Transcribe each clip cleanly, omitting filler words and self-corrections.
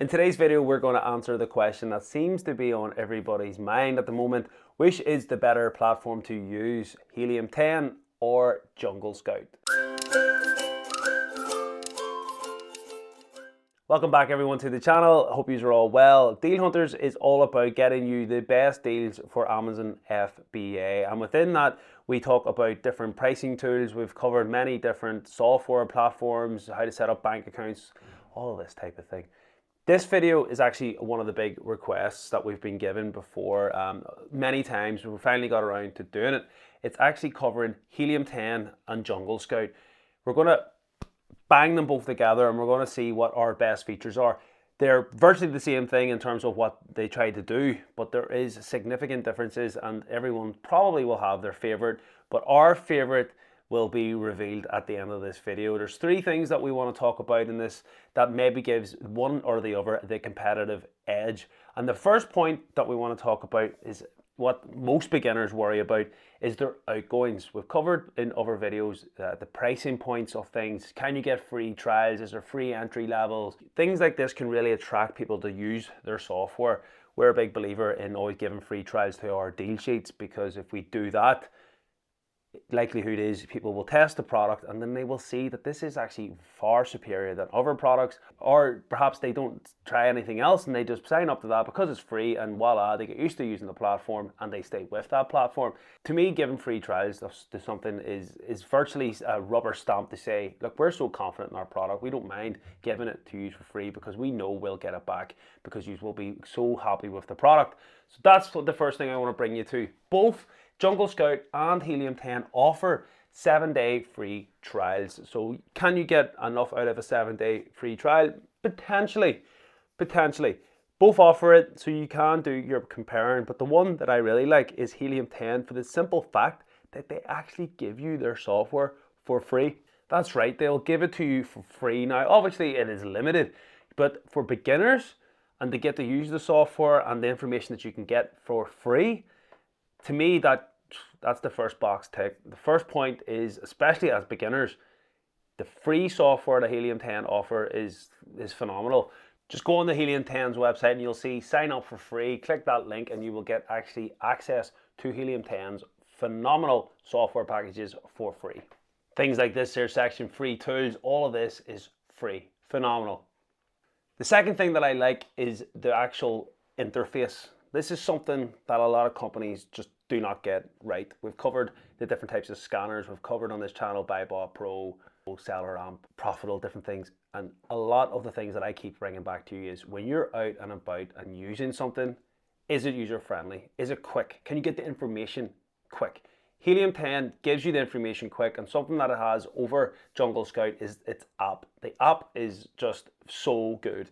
In today's video, we're going to answer the question that seems to be on everybody's mind at the moment. Which is the better platform to use, Helium 10 or Jungle Scout? Welcome back everyone to the channel. I hope you are all well. Deal Hunters is all about getting you the best deals for Amazon FBA. And within that, we talk about different pricing tools. We've covered many different software platforms, how to set up bank accounts, all of this type of thing. This video is actually one of the big requests that we've been given before many times. We finally got around to doing it. It's actually covering Helium 10 and Jungle Scout. We're going to bang them both together and we're going to see what our best features are. They're virtually the same thing in terms of what they try to do, but there is significant differences and everyone probably will have their favorite, but our favorite will be revealed at the end of this video. There's three things that we want to talk about in this that maybe gives one or the other the competitive edge. And the first point that we want to talk about is what most beginners worry about is their outgoings. We've covered in other videos the pricing points of things. Can you get free trials? Is there free entry levels? Things like this can really attract people to use their software. We're a big believer in always giving free trials to our deal sheets, because if we do that, likelihood is people will test the product and then they will see that this is actually far superior than other products, or perhaps they don't try anything else and they just sign up to that because it's free and voila, they get used to using the platform and they stay with that platform. To me, giving free trials to something is virtually a rubber stamp to say, look, we're so confident in our product, we don't mind giving it to you for free because we know we'll get it back because you will be so happy with the product. So that's the first thing I want to bring you to. Both Jungle Scout and Helium 10 offer 7-day free trials. So can you get enough out of a 7-day free trial? Potentially. Both offer it, so you can do your comparing. But the one that I really like is Helium 10 for the simple fact that they actually give you their software for free. That's right, they'll give it to you for free. Now, obviously it is limited, but for beginners and to get to use the software and the information that you can get for free, to me, that's the first box tick. The first point is, especially as beginners, the free software that Helium 10 offer is phenomenal. Just go on the Helium 10's website and you'll see sign up for free. Click that link and you will get actually access to Helium 10's phenomenal software packages for free. Things like this here section, free tools, all of this is free. Phenomenal. The second thing that I like is the actual interface. This is something that a lot of companies just do not get right. We've covered the different types of scanners. We've covered on this channel BuyBot Pro, Seller Amp, Profitable, different things. And a lot of the things that I keep bringing back to you is when you're out and about and using something, is it user friendly? Is it quick? Can you get the information quick? Helium 10 gives you the information quick, and something that it has over Jungle Scout is its app. The app is just so good.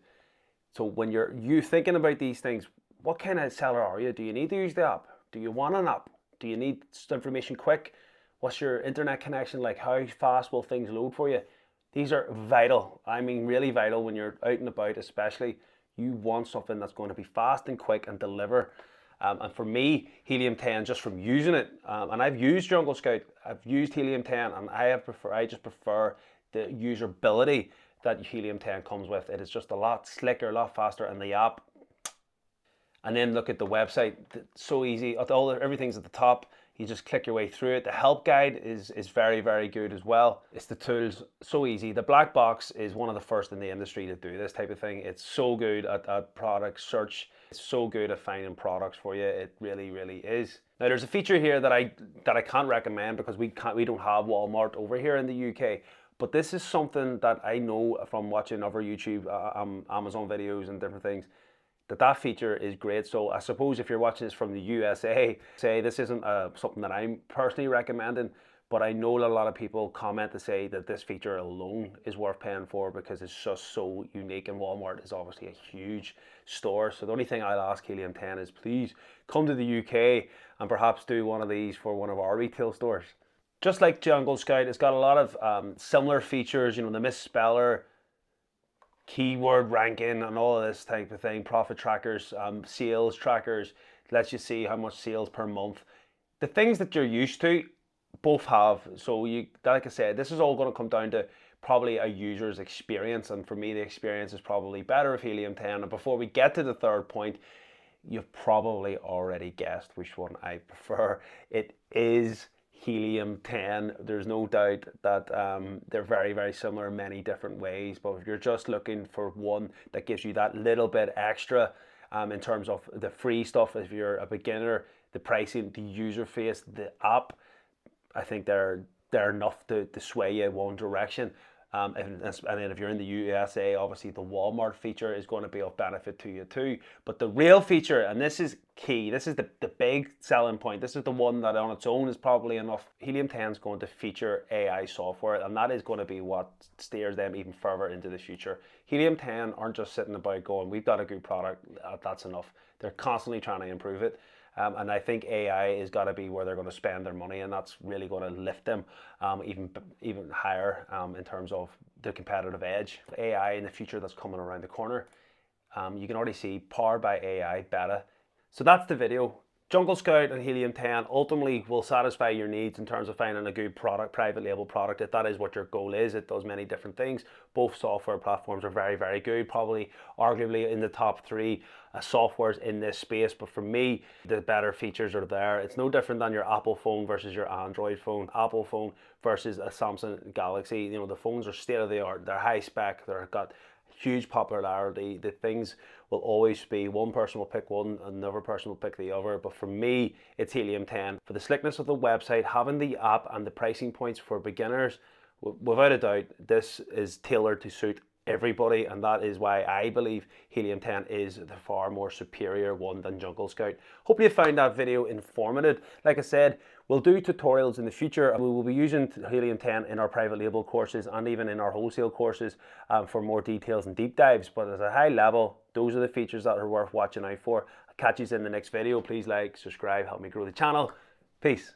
So when you're thinking about these things, what kind of seller are you? Do you need to use the app? Do you want an app? Do you need information quick? What's your internet connection like? How fast will things load for you? These are vital. I mean, really vital when you're out and about, especially. You want something that's going to be fast and quick and deliver. And for me, Helium 10, just from using it, and I've used Jungle Scout, I've used Helium 10, and I just prefer the usability that Helium 10 comes with. It is just a lot slicker, a lot faster, and the app. And then look at the website, so easy. Everything's at the top. You just click your way through it. The help guide is very, very good as well. It's the tools, so easy. The black box is one of the first in the industry to do this type of thing. It's so good at product search. It's so good at finding products for you. It really, really is. Now there's a feature here that I can't recommend because we don't have Walmart over here in the UK. But this is something that I know from watching other YouTube, Amazon videos and different things, that feature is great. So I suppose if you're watching this from the USA, say this isn't something that I'm personally recommending, but I know that a lot of people comment to say that this feature alone is worth paying for because it's just so unique, and Walmart is obviously a huge store. So the only thing I'll ask Helium 10 is please come to the UK and perhaps do one of these for one of our retail stores. Just like Jungle Scout, it's got a lot of similar features, you know, the misspeller, keyword ranking and all of this type of thing, profit trackers, sales trackers, lets you see how much sales per month. The things that you're used to, both have. So you, like I said, this is all going to come down to probably a user's experience, and for me the experience is probably better with Helium 10. And before we get to the third point, you've probably already guessed which one I prefer. It is Helium 10. There's no doubt that they're very, very similar in many different ways, but if you're just looking for one that gives you that little bit extra in terms of the free stuff, if you're a beginner, the pricing, the user face, the app, I think they're enough to sway you one direction. And then if you're in the USA, obviously the Walmart feature is going to be of benefit to you too. But the real feature, and this is key, this is the big selling point, this is the one that on its own is probably enough. Helium 10 is going to feature AI software, and that is going to be what steers them even further into the future. Helium 10 aren't just sitting about going, we've got a good product, that's enough. They're constantly trying to improve it. And I think AI is got to be where they're going to spend their money, and that's really going to lift them even higher in terms of the competitive edge. AI in the future that's coming around the corner. You can already see powered by AI beta. So that's the video. Jungle Scout and Helium 10 ultimately will satisfy your needs in terms of finding a good product, private label product, if that is what your goal is. It does many different things. Both software platforms are very, very good, probably arguably in the top three softwares in this space. But for me, the better features are there. It's no different than your Apple phone versus your Android phone. Apple phone versus a Samsung Galaxy. You know, the phones are state of the art. They're high spec. They've got huge popularity. The things will always be, one person will pick one, another person will pick the other. But for me, it's Helium 10. For the slickness of the website, having the app and the pricing points for beginners, without a doubt, this is tailored to suit everybody, and that is why I believe Helium 10 is the far more superior one than Jungle Scout. Hope you found that video informative. Like I said, we'll do tutorials in the future, and we will be using Helium 10 in our private label courses and even in our wholesale courses for more details and deep dives. But at a high level, those are the features that are worth watching out for. I'll catch you in the next video. Please like, subscribe, help me grow the channel. Peace.